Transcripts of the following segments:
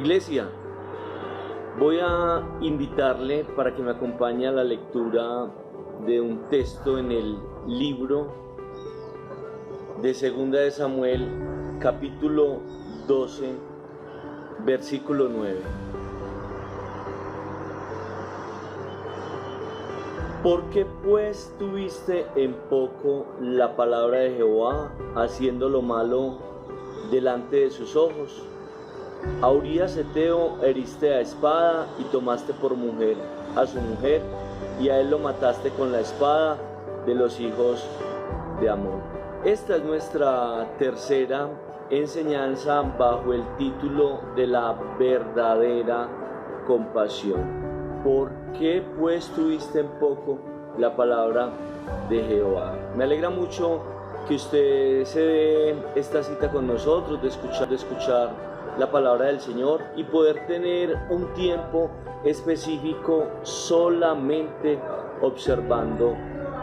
Iglesia, voy a invitarle para que me acompañe a la lectura de un texto en el libro de Segunda de Samuel, capítulo 12, versículo 9. ¿Por qué pues tuviste en poco la palabra de Jehová, haciendo lo malo delante de sus ojos? A Urías Heteo heriste a espada y tomaste por mujer a su mujer, y a él lo mataste con la espada de los hijos de Amón. Esta es nuestra tercera enseñanza bajo el título de la verdadera compasión. ¿Por qué pues tuviste en poco la palabra de Jehová? Me alegra mucho que usted se dé esta cita con nosotros, de escuchar la palabra del Señor y poder tener un tiempo específico solamente observando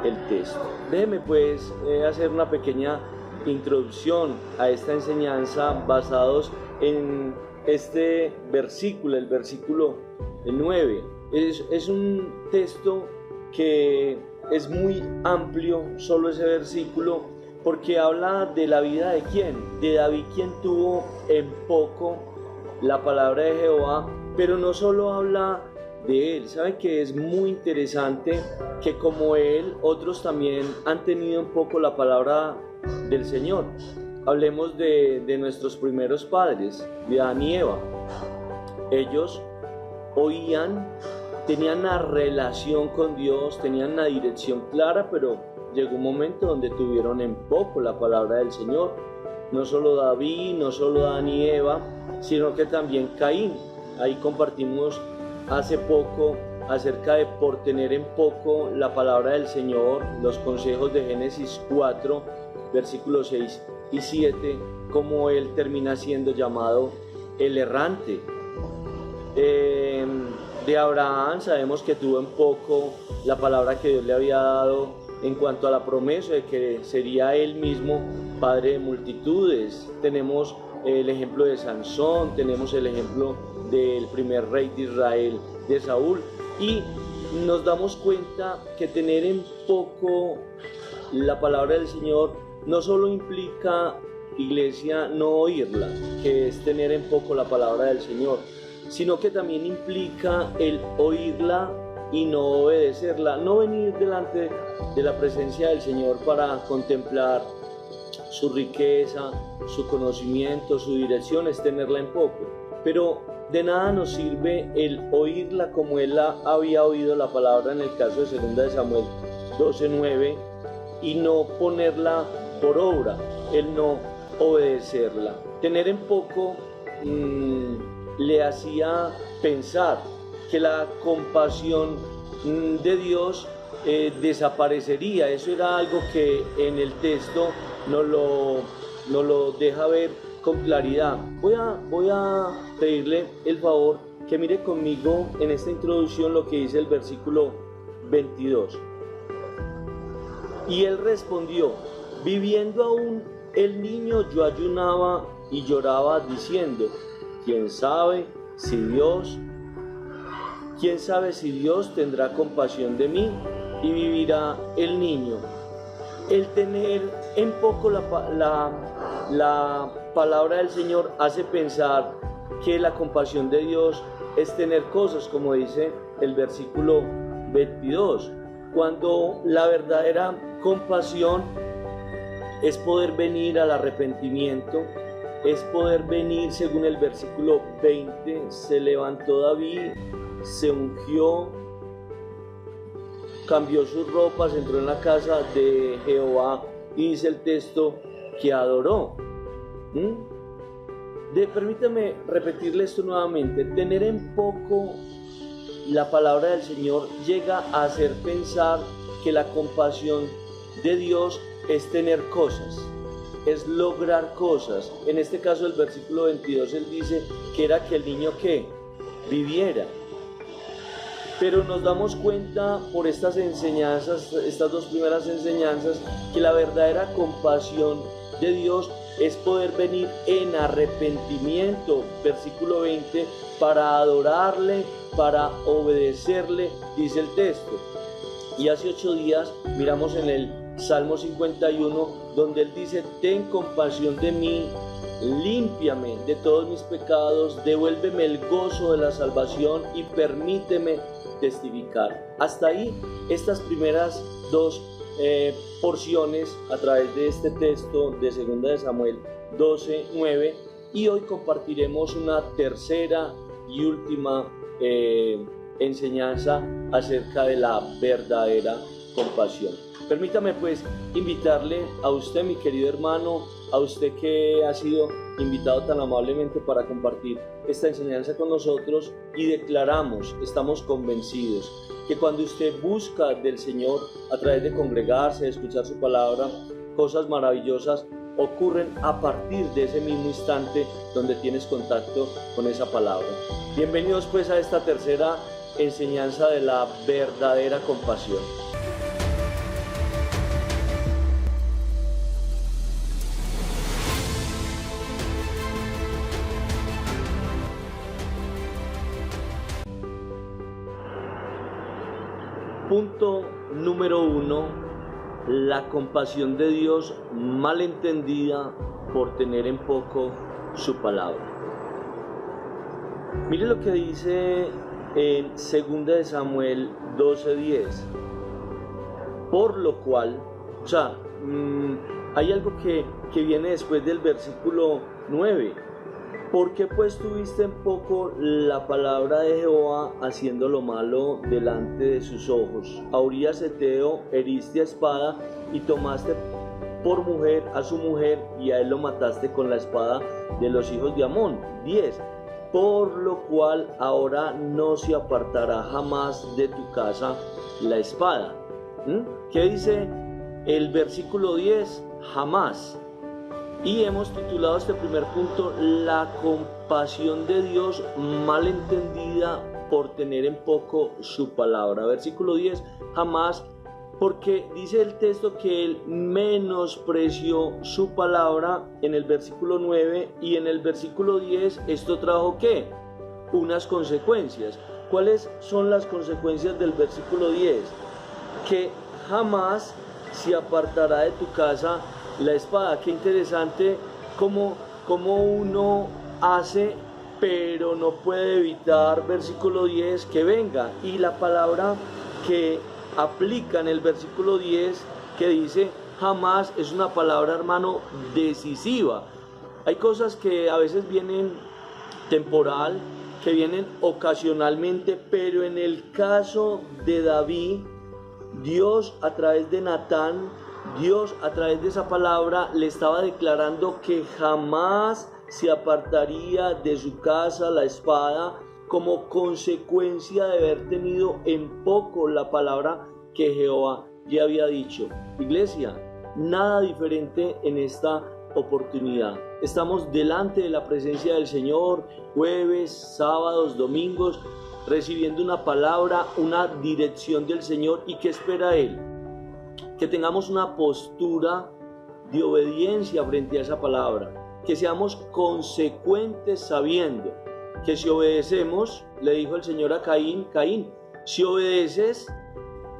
el texto. Déjeme pues hacer una pequeña introducción a esta enseñanza basados en este versículo, el versículo 9. Es un texto que es muy amplio, solo ese versículo, porque habla de la vida de quién, de David, quien tuvo en poco la palabra de Jehová, pero no solo habla de él. Saben que es muy interesante que como él, otros también han tenido en poco la palabra del Señor. Hablemos de nuestros primeros padres, de Adán y Eva. Ellos oían, tenían una relación con Dios, tenían una dirección clara, pero llegó un momento donde tuvieron en poco la palabra del Señor. No solo David, no solo Adán y Eva, sino que también Caín. Ahí compartimos hace poco acerca de por tener en poco la palabra del Señor, los consejos de Génesis 4, versículos 6 y 7, como él termina siendo llamado el errante. De Abraham sabemos que tuvo en poco la palabra que Dios le había dado en cuanto a la promesa de que sería él mismo padre de multitudes. Tenemos el ejemplo de Sansón, tenemos el ejemplo del primer rey de Israel, de Saúl, y nos damos cuenta que tener en poco la palabra del Señor no solo implica, iglesia, no oírla, que es tener en poco la palabra del Señor, sino que también implica el oírla y no obedecerla, no venir delante de la presencia del Señor para contemplar su riqueza, su conocimiento, su dirección, es tenerla en poco. Pero de nada nos sirve el oírla como él había oído la palabra en el caso de Segunda de Samuel 12:9 y no ponerla por obra, el no obedecerla. Tener en poco le hacía pensar que la compasión de Dios desaparecería. Eso era algo que en el texto no lo deja ver con claridad. Voy a pedirle el favor que mire conmigo en esta introducción lo que dice el versículo 22. Y él respondió: viviendo aún el niño, yo ayunaba y lloraba diciendo, ¿quién sabe si Dios tendrá compasión de mí y vivirá el niño? El tener en poco la palabra del Señor hace pensar que la compasión de Dios es tener cosas, como dice el versículo 22, cuando la verdadera compasión es poder venir al arrepentimiento, es poder venir, según el versículo 20, se levantó David, se ungió, cambió sus ropas, entró en la casa de Jehová y dice el texto que adoró. Permítame repetirle esto nuevamente. Tener en poco la palabra del Señor llega a hacer pensar que la compasión de Dios es tener cosas, es lograr cosas. En este caso el versículo 22 él dice que era que el niño que viviera. Pero nos damos cuenta por estas enseñanzas, estas dos primeras enseñanzas, que la verdadera compasión de Dios es poder venir en arrepentimiento, versículo 20, para adorarle, para obedecerle, dice el texto. Y hace 8 días miramos en el Salmo 51, donde él dice: ten compasión de mí, límpiame de todos mis pecados, devuélveme el gozo de la salvación y permíteme testificar. Hasta ahí estas primeras dos porciones a través de este texto de 2 de Samuel 12:9, y hoy compartiremos una tercera y última enseñanza acerca de la verdadera compasión. Permítame pues invitarle a usted, mi querido hermano, a usted que ha sido invitado tan amablemente para compartir esta enseñanza con nosotros, y declaramos, estamos convencidos que cuando usted busca del Señor a través de congregarse, de escuchar su palabra, cosas maravillosas ocurren a partir de ese mismo instante donde tienes contacto con esa palabra. Bienvenidos pues a esta tercera enseñanza de la verdadera compasión. Punto número 1, la compasión de Dios mal entendida por tener en poco su palabra. Mire lo que dice en 2 de Samuel 12:10. Por lo cual, hay algo que viene después del versículo 9. ¿Por qué pues tuviste en poco la palabra de Jehová, haciendo lo malo delante de sus ojos? A Urías Heteo heriste a espada y tomaste por mujer a su mujer, y a él lo mataste con la espada de los hijos de Amón. 10. Por lo cual ahora no se apartará jamás de tu casa la espada. ¿Qué dice el versículo 10? Jamás. Y hemos titulado este primer punto: la compasión de Dios mal entendida por tener en poco su palabra. Versículo 10, jamás, porque dice el texto que él menospreció su palabra en el versículo 9, y en el versículo 10 esto trajo ¿qué? Unas consecuencias. ¿Cuáles son las consecuencias del versículo 10? Que jamás se apartará de tu casa la espada. Qué interesante cómo uno hace, pero no puede evitar, versículo 10, que venga. Y la palabra que aplica en el versículo 10, que dice jamás, es una palabra, hermano, decisiva. Hay cosas que a veces vienen temporal, que vienen ocasionalmente, pero en el caso de David, Dios a través de Natán, Dios a través de esa palabra le estaba declarando que jamás se apartaría de su casa la espada, como consecuencia de haber tenido en poco la palabra que Jehová ya había dicho. Iglesia, nada diferente en esta oportunidad. Estamos delante de la presencia del Señor, jueves, sábados, domingos, recibiendo una palabra, una dirección del Señor. ¿Y qué espera Él? Que tengamos una postura de obediencia frente a esa palabra, que seamos consecuentes sabiendo que si obedecemos, le dijo el Señor a Caín, Caín, si obedeces,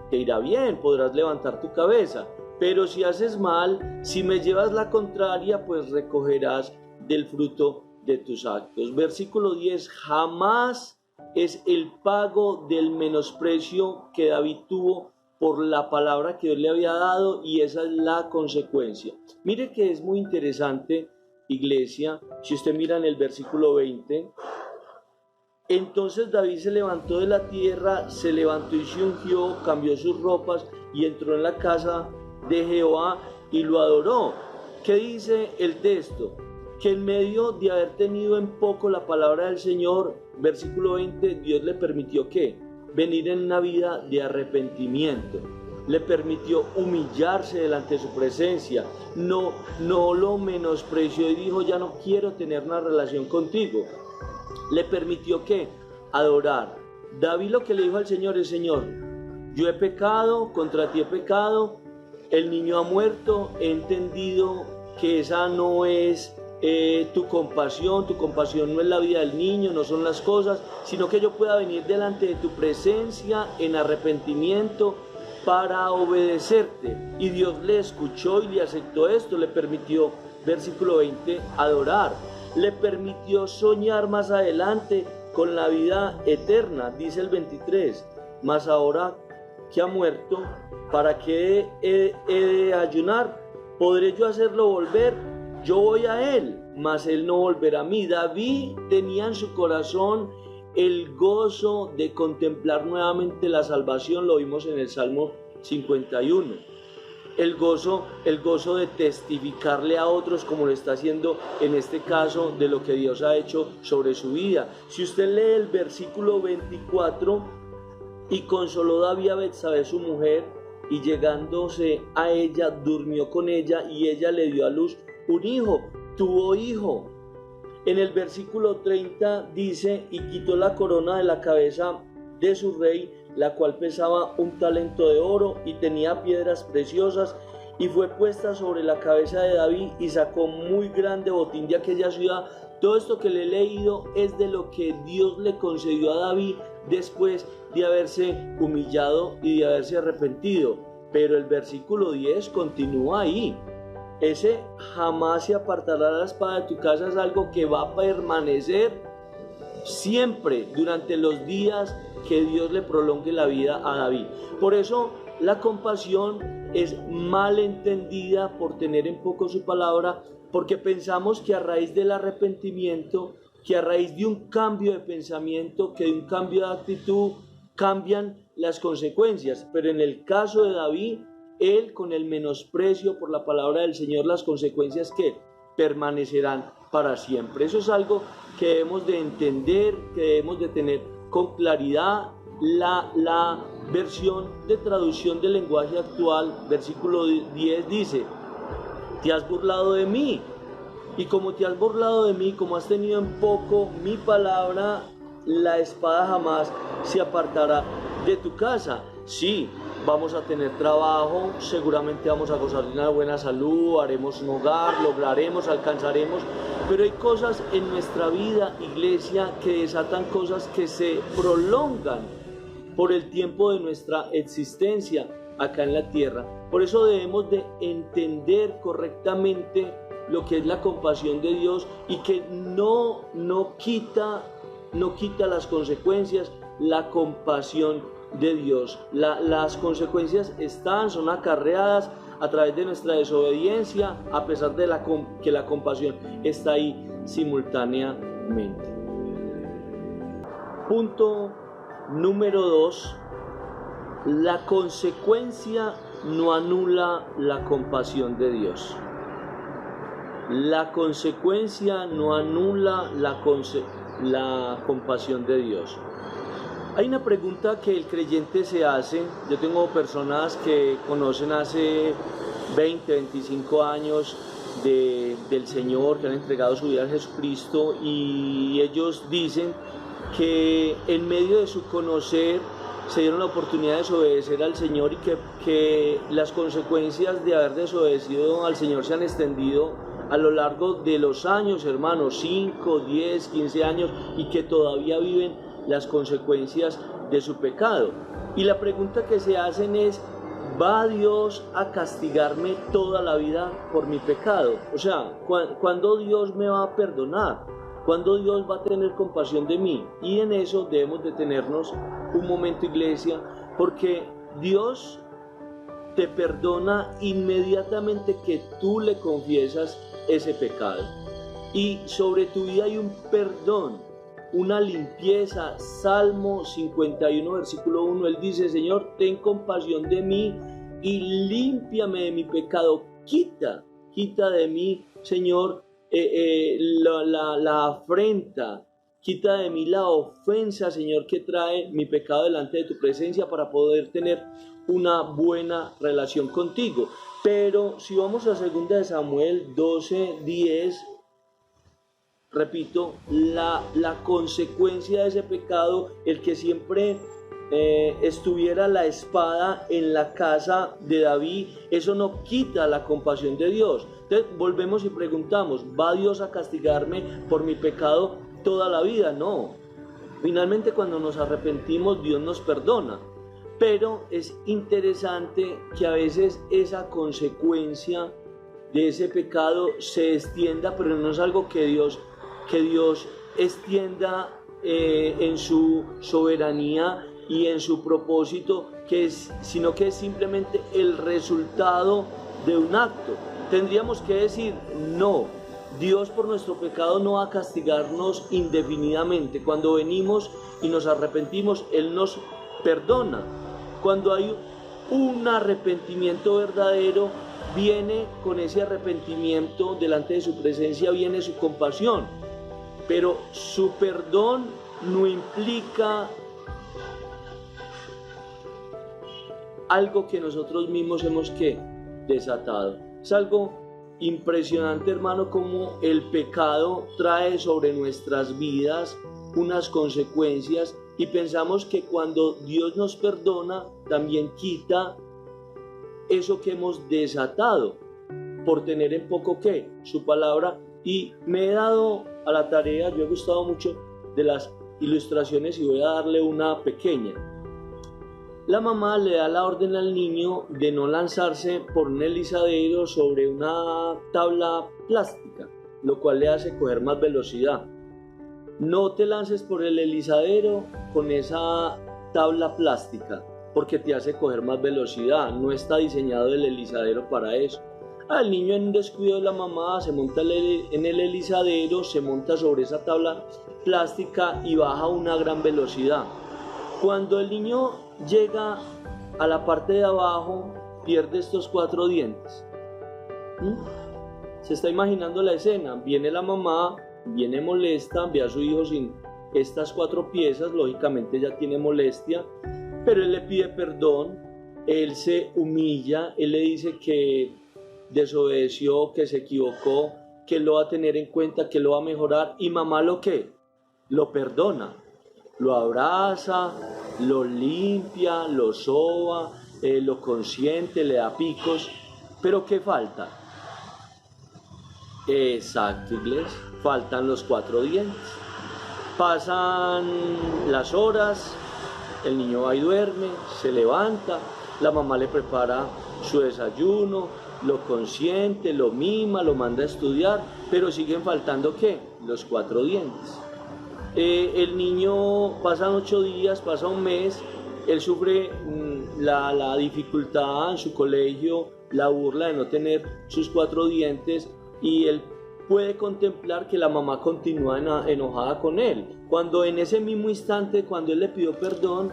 te irá bien, podrás levantar tu cabeza, pero si haces mal, si me llevas la contraria, pues recogerás del fruto de tus actos. Versículo 10, jamás es el pago del menosprecio que David tuvo por la palabra que Dios le había dado, y esa es la consecuencia. Mire que es muy interesante, iglesia, si usted mira en el versículo 20, entonces David se levantó de la tierra, se levantó y se ungió, cambió sus ropas y entró en la casa de Jehová y lo adoró. ¿Qué dice el texto? Que en medio de haber tenido en poco la palabra del Señor, versículo 20, Dios le permitió ¿qué? Venir en una vida de arrepentimiento. Le permitió humillarse delante de su presencia. No lo menospreció y dijo, ya no quiero tener una relación contigo. Le permitió ¿qué? Adorar. David lo que le dijo al Señor es, Señor, yo he pecado, contra ti he pecado, el niño ha muerto, he entendido que esa no es tu compasión no es la vida del niño, no son las cosas, sino que yo pueda venir delante de tu presencia en arrepentimiento para obedecerte. Y Dios le escuchó y le aceptó esto, le permitió, versículo 20, adorar, le permitió soñar más adelante con la vida eterna, dice el 23, mas ahora que ha muerto, ¿para qué he de ayunar? ¿Podré yo hacerlo volver? Yo voy a él, mas él no volverá a mí. David tenía en su corazón el gozo de contemplar nuevamente la salvación, lo vimos en el Salmo 51. El gozo de testificarle a otros, como lo está haciendo en este caso, de lo que Dios ha hecho sobre su vida. Si usted lee el versículo 24, y consoló David a Betsabé su mujer, y llegándose a ella, durmió con ella, y ella le dio a luz un hijo, tuvo hijo. En el versículo 30 dice, y quitó la corona de la cabeza de su rey, la cual pesaba 1 talento de oro y tenía piedras preciosas, y fue puesta sobre la cabeza de David, y sacó muy grande botín de aquella ciudad. Todo esto que le he leído es de lo que Dios le concedió a David después de haberse humillado y de haberse arrepentido. Pero el versículo 10 continúa ahí. Ese jamás se apartará la espada de tu casa es algo que va a permanecer siempre durante los días que Dios le prolongue la vida a David. Por eso la compasión es mal entendida por tener en poco su palabra, porque pensamos que a raíz del arrepentimiento, que a raíz de un cambio de pensamiento, que de un cambio de actitud, cambian las consecuencias. Pero en el caso de David, él con el menosprecio por la palabra del Señor, las consecuencias que permanecerán para siempre. Eso es algo que debemos de entender, que debemos de tener con claridad. La versión de traducción del lenguaje actual, versículo 10 dice, te has burlado de mí, y como te has burlado de mí, como has tenido en poco mi palabra, la espada jamás se apartará de tu casa. Sí, vamos a tener trabajo, seguramente vamos a gozar de una buena salud, haremos un hogar, lograremos, alcanzaremos, pero hay cosas en nuestra vida, iglesia, que desatan cosas que se prolongan por el tiempo de nuestra existencia acá en la tierra. Por eso debemos de entender correctamente lo que es la compasión de Dios, y que no quita las consecuencias, la compasión de Dios. Las consecuencias son acarreadas a través de nuestra desobediencia, a pesar de que la compasión está ahí simultáneamente. Punto número 2. La consecuencia no anula la compasión de Dios. La consecuencia no anula la compasión de Dios. Hay una pregunta que el creyente se hace. Yo tengo personas que conocen hace 20, 25 años del Señor, que han entregado su vida a Jesucristo, y ellos dicen que en medio de su conocer se dieron la oportunidad de desobedecer al Señor, y que las consecuencias de haber desobedecido al Señor se han extendido a lo largo de los años, hermanos, 5, 10, 15 años, y que todavía viven las consecuencias de su pecado. Y la pregunta que se hacen es, ¿va Dios a castigarme toda la vida por mi pecado? O sea, ¿cuándo Dios me va a perdonar? ¿Cuándo Dios va a tener compasión de mí? Y en eso debemos detenernos un momento, iglesia, porque Dios te perdona inmediatamente que tú le confiesas ese pecado. Y sobre tu vida hay un perdón, una limpieza. Salmo 51, versículo 1, él dice, Señor, ten compasión de mí y límpiame de mi pecado. Quita de mí, Señor, la afrenta. Quita de mí la ofensa, Señor, que trae mi pecado delante de tu presencia, para poder tener una buena relación contigo. Pero si vamos a 2 Samuel 12:10, repito, la consecuencia de ese pecado, el que siempre estuviera la espada en la casa de David, eso no quita la compasión de Dios. Entonces volvemos y preguntamos, ¿va Dios a castigarme por mi pecado toda la vida? No. Finalmente, cuando nos arrepentimos, Dios nos perdona. Pero es interesante que a veces esa consecuencia de ese pecado se extienda, pero no es algo que Dios extienda en su soberanía y en su propósito, sino que es simplemente el resultado de un acto. Tendríamos que decir, no, Dios por nuestro pecado no va a castigarnos indefinidamente. Cuando venimos y nos arrepentimos, Él nos perdona. Cuando hay un arrepentimiento verdadero, viene con ese arrepentimiento delante de su presencia, viene su compasión. Pero su perdón no implica algo que nosotros mismos hemos desatado. Es algo impresionante, hermano, como el pecado trae sobre nuestras vidas unas consecuencias, y pensamos que cuando Dios nos perdona también quita eso que hemos desatado por tener en poco su palabra. Y me he dado a la tarea, yo he gustado mucho de las ilustraciones y voy a darle una pequeña. La mamá le da la orden al niño de no lanzarse por un erizadero sobre una tabla plástica, lo cual le hace coger más velocidad. No te lances por el erizadero con esa tabla plástica, porque te hace coger más velocidad. No está diseñado el erizadero para eso. El niño, en un descuido de la mamá, se monta en el erizadero, se monta sobre esa tabla plástica y baja a una gran velocidad. Cuando el niño llega a la parte de abajo, pierde estos 4 dientes. ¿Se está imaginando la escena? Viene la mamá, viene molesta, ve a su hijo sin estas 4 piezas, lógicamente ya tiene molestia, pero él le pide perdón, él se humilla, él le dice que desobedeció, que se equivocó, que lo va a tener en cuenta, que lo va a mejorar, y mamá lo perdona, lo abraza, lo limpia, lo soba, lo consiente, le da picos. Pero ¿qué falta? Exacto, iglesia, faltan los 4 dientes. Pasan las horas, el niño va y duerme, se levanta, la mamá le prepara su desayuno, lo consiente, lo mima, lo manda a estudiar, pero siguen faltando los 4 dientes. El niño, pasan 8 días, pasa un mes, él sufre la dificultad en su colegio, la burla de no tener sus 4 dientes, y él puede contemplar que la mamá continúa enojada con él, cuando en ese mismo instante, cuando él le pidió perdón,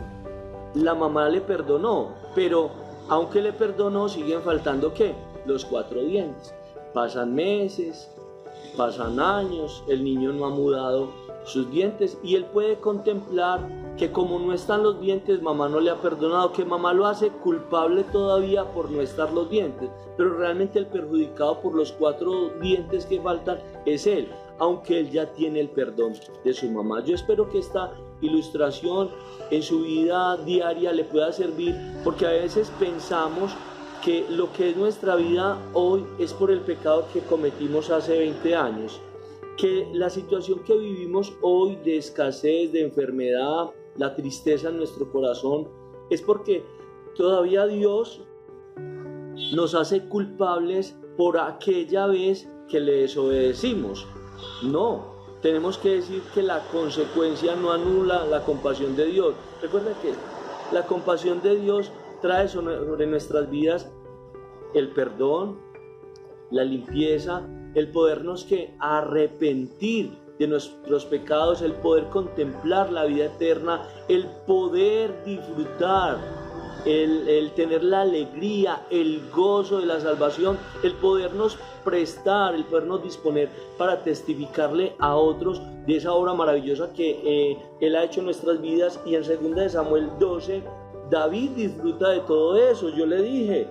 la mamá le perdonó, pero aunque le perdonó, siguen faltando los 4 dientes. Pasan meses, pasan años, el niño no ha mudado sus dientes, y él puede contemplar que como no están los dientes, mamá no le ha perdonado, que mamá lo hace culpable todavía por no estar los dientes, pero realmente el perjudicado por los 4 dientes que faltan es él, aunque él ya tiene el perdón de su mamá. Yo espero que esta ilustración en su vida diaria le pueda servir, porque a veces pensamos que lo que es nuestra vida hoy es por el pecado que cometimos hace 20 años, que la situación que vivimos hoy de escasez, de enfermedad, la tristeza en nuestro corazón, es porque todavía Dios nos hace culpables por aquella vez que le desobedecimos. No, tenemos que decir que la consecuencia no anula la compasión de Dios. Recuerda que la compasión de Dios trae sobre nuestras vidas el perdón, la limpieza, el podernos arrepentir de nuestros pecados, el poder contemplar la vida eterna, el poder disfrutar, el tener la alegría, el gozo de la salvación, el podernos prestar, el podernos disponer para testificarle a otros de esa obra maravillosa que Él ha hecho en nuestras vidas. Y en 2 de Samuel 12, David disfruta de todo eso. Yo le dije,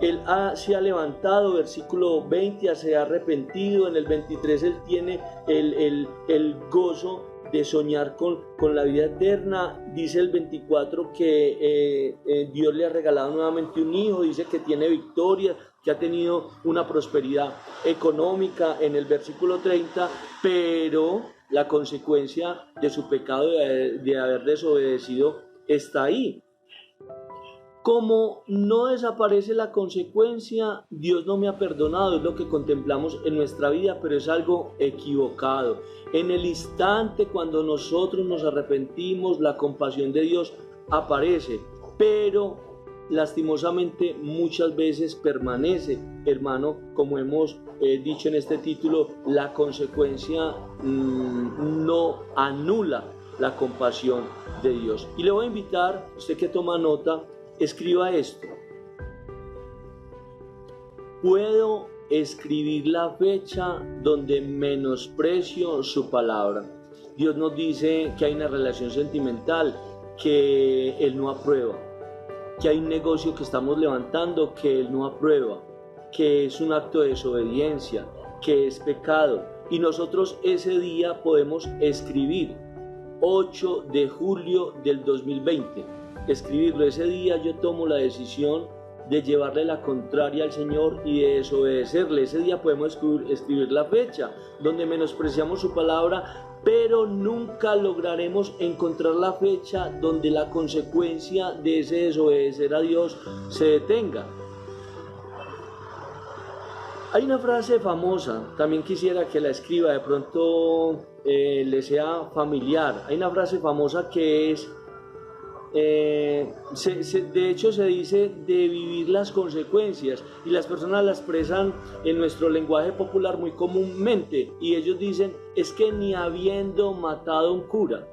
él se ha levantado, versículo 20, se ha arrepentido. En el 23 él tiene el gozo de soñar con la vida eterna. Dice el 24 que Dios le ha regalado nuevamente un hijo, dice que tiene victoria, que ha tenido una prosperidad económica en el versículo 30, pero la consecuencia de su pecado de haber desobedecido está ahí. Como no desaparece la consecuencia, Dios no me ha perdonado, es lo que contemplamos en nuestra vida, pero es algo equivocado. En el instante cuando nosotros nos arrepentimos, la compasión de Dios aparece, pero lastimosamente muchas veces permanece, hermano, como hemos dicho en este título, la consecuencia no anula la compasión de Dios. Y le voy a invitar, usted que toma nota, escriba esto. Puedo escribir la fecha donde menosprecio su palabra. Dios nos dice que hay una relación sentimental que Él no aprueba, que hay un negocio que estamos levantando que Él no aprueba, que es un acto de desobediencia, que es pecado. Y nosotros ese día podemos escribir 8 de julio del 2020. Escribirlo. Ese día yo tomo la decisión de llevarle la contraria al Señor y de desobedecerle. Ese día podemos escribir la fecha donde menospreciamos su palabra, pero nunca lograremos encontrar la fecha donde la consecuencia de ese desobedecer a Dios se detenga. Hay una frase famosa, también quisiera que la escriba, de pronto le sea familiar. Hay una frase famosa que es de hecho se dice de vivir las consecuencias, y las personas la expresan en nuestro lenguaje popular muy comúnmente, y ellos dicen es que ni habiendo matado a un cura.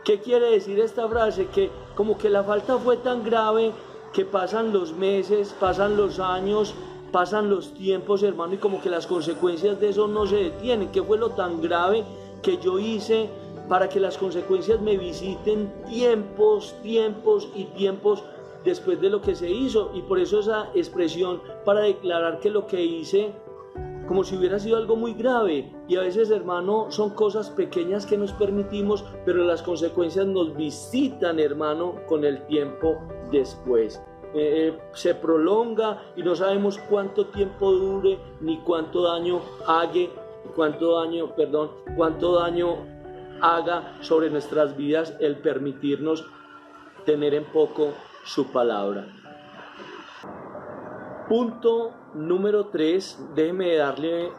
¿Qué quiere decir esta frase? Que como que la falta fue tan grave que pasan los meses, pasan los años, pasan los tiempos, hermano, y como que las consecuencias de eso no se detienen. ¿Qué fue lo tan grave que yo hice para que las consecuencias me visiten tiempos y tiempos después de lo que se hizo? Y por eso esa expresión para declarar que lo que hice como si hubiera sido algo muy grave. Y a veces, hermano, son cosas pequeñas que nos permitimos, pero las consecuencias nos visitan, hermano, con el tiempo después. Se prolonga y no sabemos cuánto tiempo dure ni cuánto daño haga sobre nuestras vidas el permitirnos tener en poco su palabra. Punto número 3, déjeme darle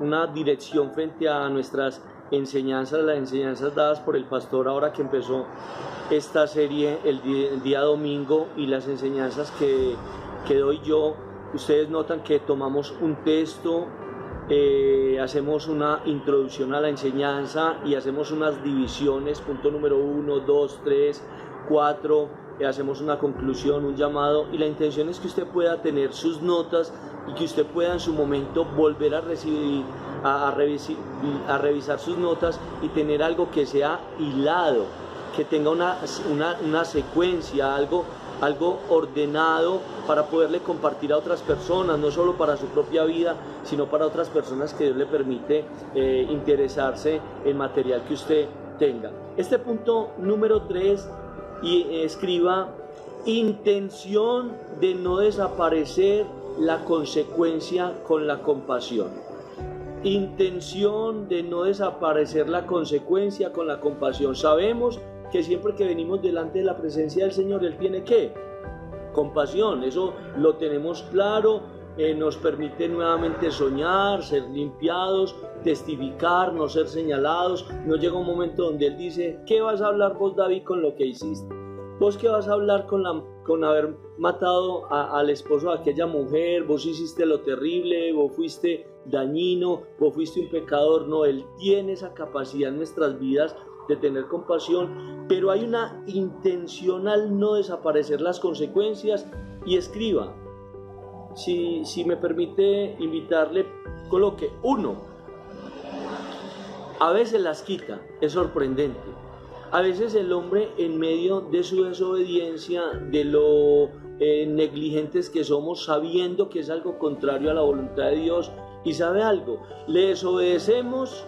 una dirección frente a nuestras enseñanzas, las enseñanzas dadas por el pastor ahora que empezó esta serie el día domingo, y las enseñanzas que doy yo. Ustedes notan que tomamos un texto, hacemos una introducción a la enseñanza y hacemos unas divisiones, punto número 1, 2, 3, 4, hacemos una conclusión, un llamado, y la intención es que usted pueda tener sus notas y que usted pueda en su momento volver a recibir, a revisar sus notas y tener algo que sea hilado, que tenga una secuencia, algo ordenado para poderle compartir a otras personas, no solo para su propia vida, sino para otras personas que Dios le permite interesarse en material que usted tenga. Este punto número 3, y escriba: intención de no desaparecer la consecuencia con la compasión. Intención de no desaparecer la consecuencia con la compasión. Sabemos que siempre que venimos delante de la presencia del Señor, Él tiene ¿qué? Compasión. Eso lo tenemos claro. Nos permite nuevamente soñar, ser limpiados, testificar, no ser señalados. No llega un momento donde Él dice: ¿qué vas a hablar vos, David, con lo que hiciste? ¿Vos qué vas a hablar con haber matado al esposo de aquella mujer? Vos hiciste lo terrible, vos fuiste dañino, vos fuiste un pecador. No, Él tiene esa capacidad en nuestras vidas de tener compasión, pero hay una intención al no desaparecer las consecuencias. Y escriba, si me permite invitarle, coloque 1. A veces las quita, es sorprendente. A veces el hombre, en medio de su desobediencia, de lo negligentes que somos, sabiendo que es algo contrario a la voluntad de Dios, y sabe algo, le desobedecemos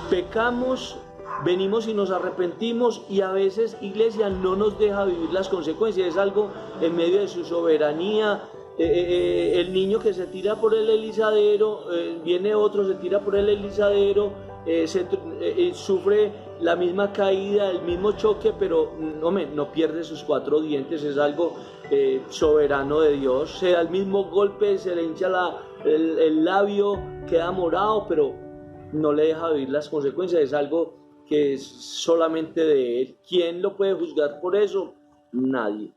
Pecamos, venimos y nos arrepentimos, y a veces Iglesia no nos deja vivir las consecuencias. Es algo en medio de su soberanía. El niño que se tira por el elisadero, viene otro, se tira por el elisadero, sufre la misma caída, el mismo choque, pero no pierde sus 4 dientes. Es algo soberano de Dios. Se da el mismo golpe, se le hincha el labio, queda morado, pero no le deja vivir las consecuencias. Es algo que es solamente de Él. ¿Quién lo puede juzgar por eso? Nadie.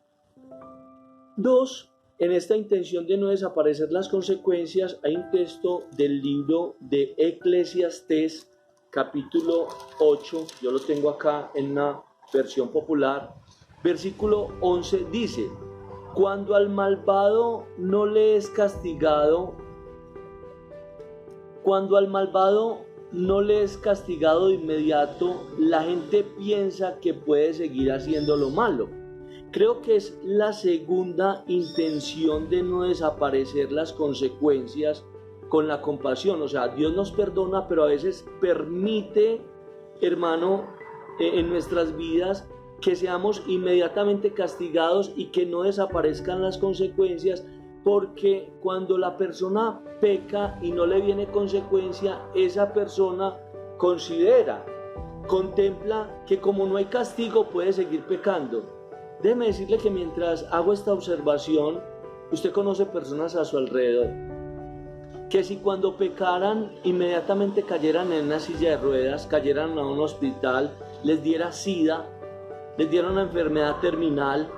2. En esta intención de no desaparecer las consecuencias, hay un texto del libro de Eclesiastés, capítulo 8, yo lo tengo acá en una versión popular, versículo 11 dice: cuando al malvado no le es castigado, de inmediato, la gente piensa que puede seguir haciendo lo malo. Creo que es la segunda intención de no desaparecer las consecuencias con la compasión. O sea, Dios nos perdona, pero a veces permite, hermano, en nuestras vidas que seamos inmediatamente castigados y que no desaparezcan las consecuencias, porque cuando la persona peca y no le viene consecuencia, esa persona contempla que como no hay castigo puede seguir pecando. Déjeme decirle que mientras hago esta observación, usted conoce personas a su alrededor que si cuando pecaran inmediatamente cayeran en una silla de ruedas, cayeran a un hospital, les diera SIDA, les diera una enfermedad terminal,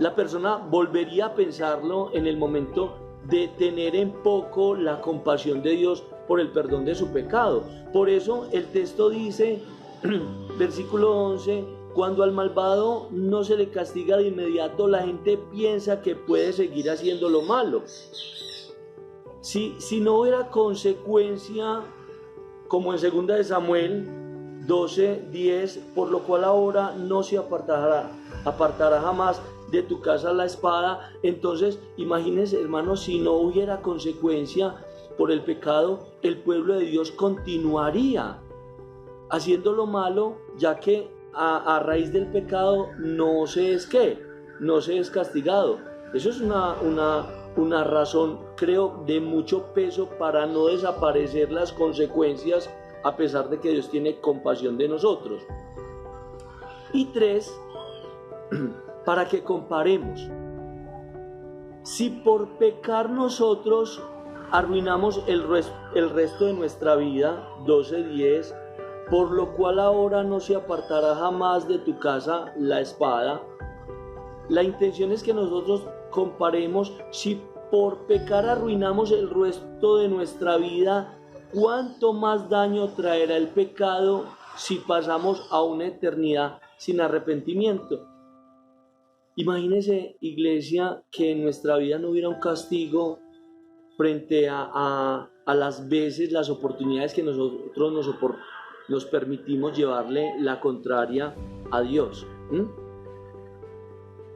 la persona volvería a pensarlo en el momento de tener en poco la compasión de Dios por el perdón de su pecado. Por eso el texto dice, versículo 11, cuando al malvado no se le castiga de inmediato, la gente piensa que puede seguir haciendo lo malo. Si no hubiera consecuencia, como en 2 de Samuel 12:10, por lo cual ahora no se apartará jamás de tu casa la espada. Entonces, imagínense, hermanos, si no hubiera consecuencia por el pecado, el pueblo de Dios continuaría haciendo lo malo, ya que a raíz del pecado no se es castigado. Eso es una razón, creo, de mucho peso para no desaparecer las consecuencias, a pesar de que Dios tiene compasión de nosotros. Y 3, para que comparemos. Si por pecar nosotros arruinamos el resto de nuestra vida, 12:10, por lo cual ahora no se apartará jamás de tu casa la espada. La intención es que nosotros comparemos. Si por pecar arruinamos el resto de nuestra vida, ¿cuánto más daño traerá el pecado si pasamos a una eternidad sin arrepentimiento? Imagínese, Iglesia, que en nuestra vida no hubiera un castigo frente a las veces, las oportunidades que nosotros nos permitimos llevarle la contraria a Dios.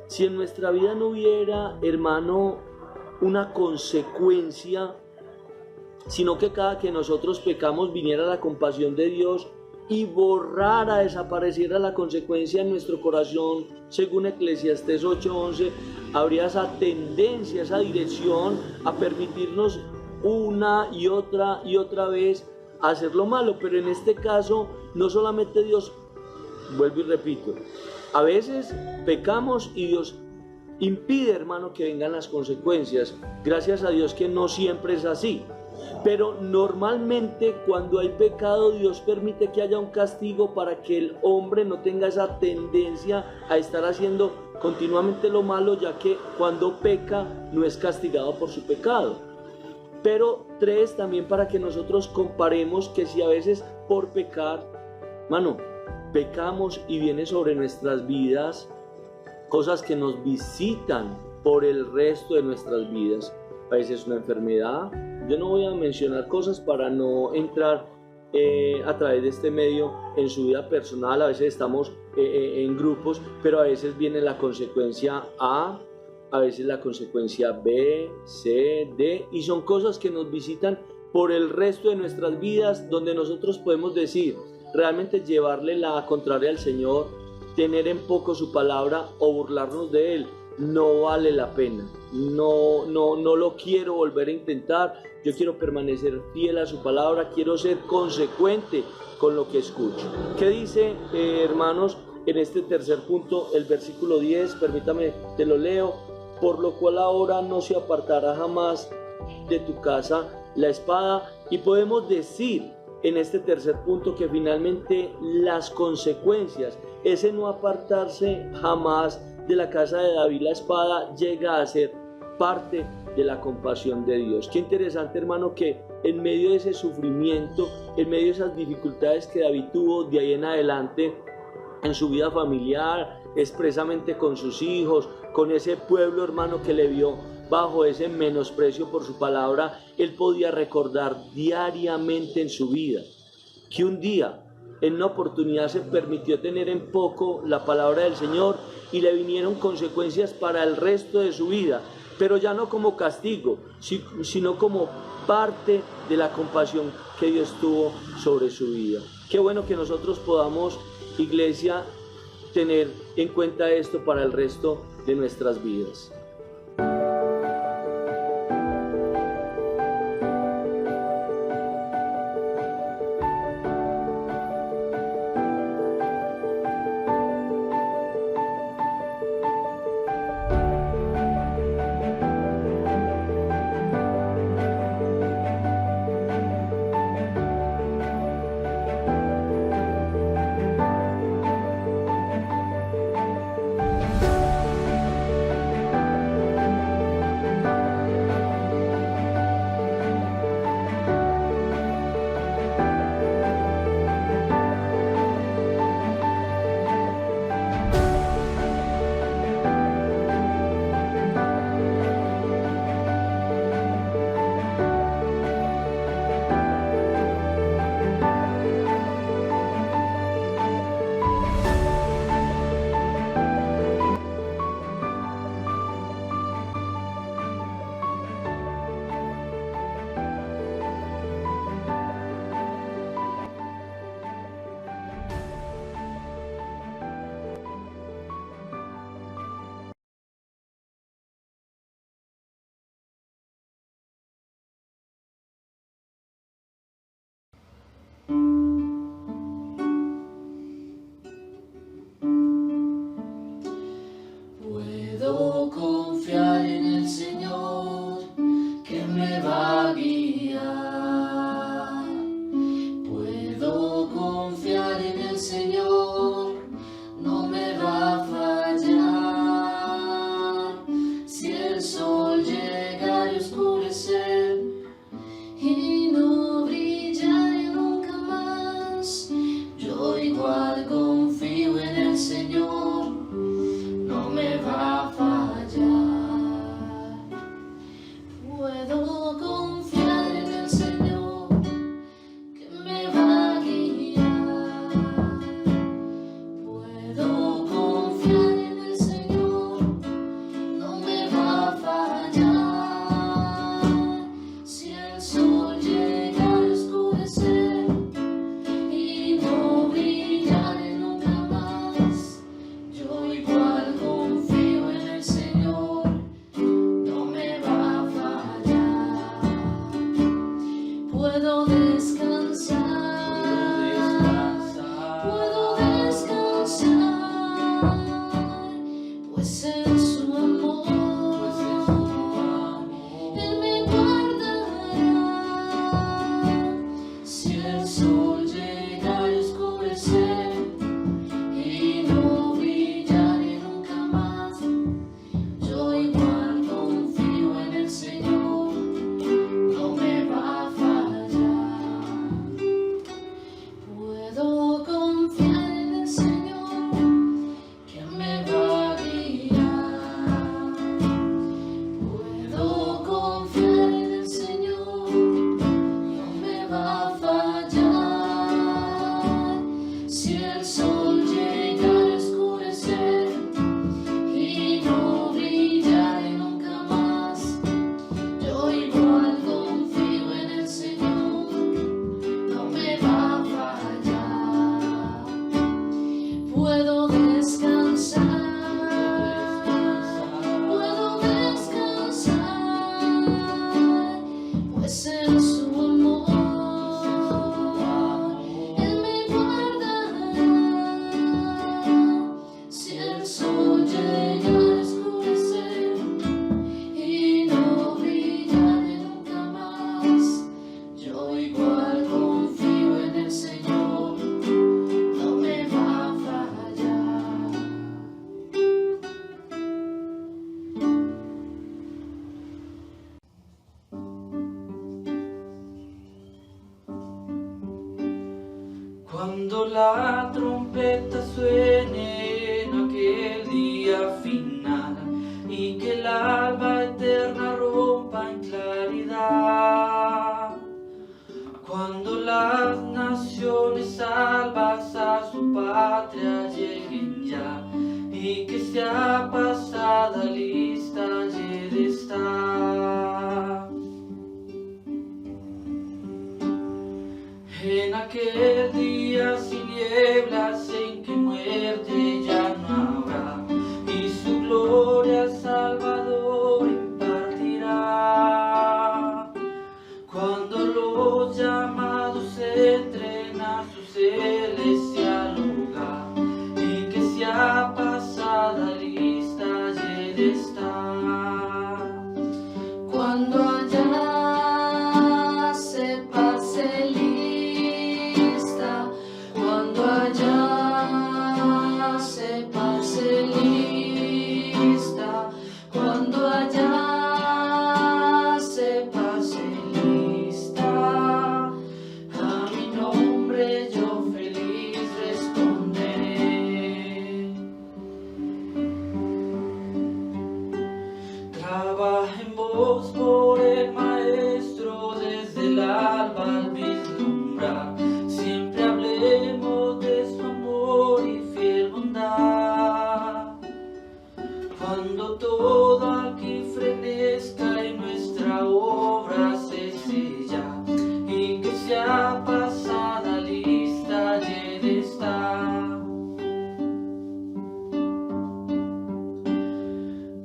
Si en nuestra vida no hubiera, hermano, una consecuencia, sino que cada que nosotros pecamos viniera la compasión de Dios y desapareciera la consecuencia en nuestro corazón, según Eclesiastés 8:11, habría esa tendencia, esa dirección a permitirnos una y otra vez hacer lo malo. Pero en este caso, no solamente Dios, vuelvo y repito, a veces pecamos y Dios impide, hermano, que vengan las consecuencias. Gracias a Dios que no siempre es así. Pero normalmente cuando hay pecado, Dios permite que haya un castigo para que el hombre no tenga esa tendencia a estar haciendo continuamente lo malo, ya que cuando peca no es castigado por su pecado. Pero 3, también para que nosotros comparemos que si a veces por pecar, hermano, pecamos y viene sobre nuestras vidas cosas que nos visitan por el resto de nuestras vidas. A veces una enfermedad. Yo no voy a mencionar cosas para no entrar a través de este medio en su vida personal. A veces estamos en grupos, pero a veces viene la consecuencia a veces la consecuencia B, C, D, y son cosas que nos visitan por el resto de nuestras vidas, donde nosotros podemos decir, realmente llevarle la contraria al Señor, tener en poco su palabra o burlarnos de Él, no vale la pena. No lo quiero volver a intentar. Yo quiero permanecer fiel a su palabra, quiero ser consecuente con lo que escucho. ¿Qué dice, hermanos, en este tercer punto, el versículo 10? Permítame, te lo leo. Por lo cual ahora no se apartará jamás de tu casa la espada. Y podemos decir en este tercer punto que finalmente las consecuencias, ese no apartarse jamás de la casa de David la espada, llega a ser parte de la compasión de Dios. Qué interesante, hermano, que en medio de ese sufrimiento, en medio de esas dificultades que David tuvo de ahí en adelante en su vida familiar, expresamente con sus hijos, con ese pueblo, hermano, que le vio bajo ese menosprecio por su palabra, él podía recordar diariamente en su vida que un día, en una oportunidad, se permitió tener en poco la palabra del Señor y le vinieron consecuencias para el resto de su vida, pero ya no como castigo, sino como parte de la compasión que Dios tuvo sobre su vida. Qué bueno que nosotros podamos, iglesia, tener en cuenta esto para el resto de nuestras vidas. Puedo confiar en el Señor que me va a guiar. Puedo confiar en el Señor, no me va a fallar. Si el sol llega a oscurecer y no brillaré nunca más, yo igual confío en el Señor, no me va a fallar. Cuando la trompeta suene en aquel día final y que el alba eterna rompa en claridad. Cuando las naciones salvas a su patria lleguen ya y que sea pasada lista haya de estar. En aquel día sin nieblas en que muerte ya no habrá y su gloria al Salvador impartirá. Cuando los llamados entren a su celestial lugar y que sea pasada lista haya de estar. Cuando allá se pase lista, cuando allá se pase lista, cuando allá se pase lista, a mi nombre yo feliz responderé. Trabajen vos por el Maestro desde el alba al vislumbrar. Siempre hablemos de su amor y fiel bondad. Cuando todo aquí frenezca y nuestra obra se sella y que sea pasada lista haya de estar.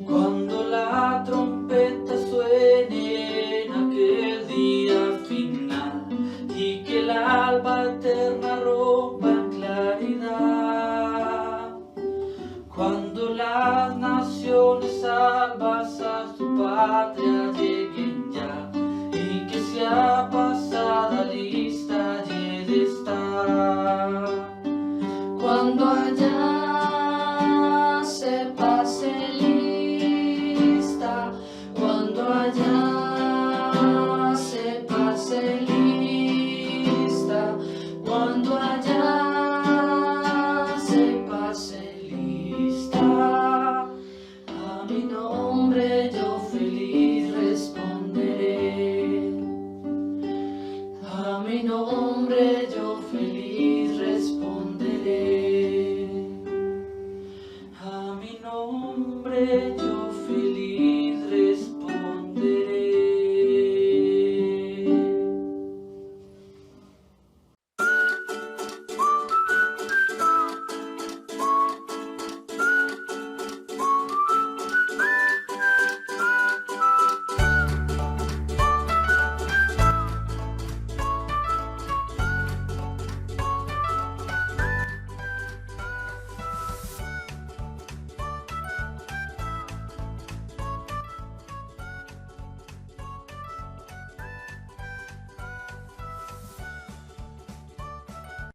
Cuando la trompeta suene en aquel día final y que el alba eterna rompa en claridad. Cuando las naciones salvas a su patria lleguen ya y que sea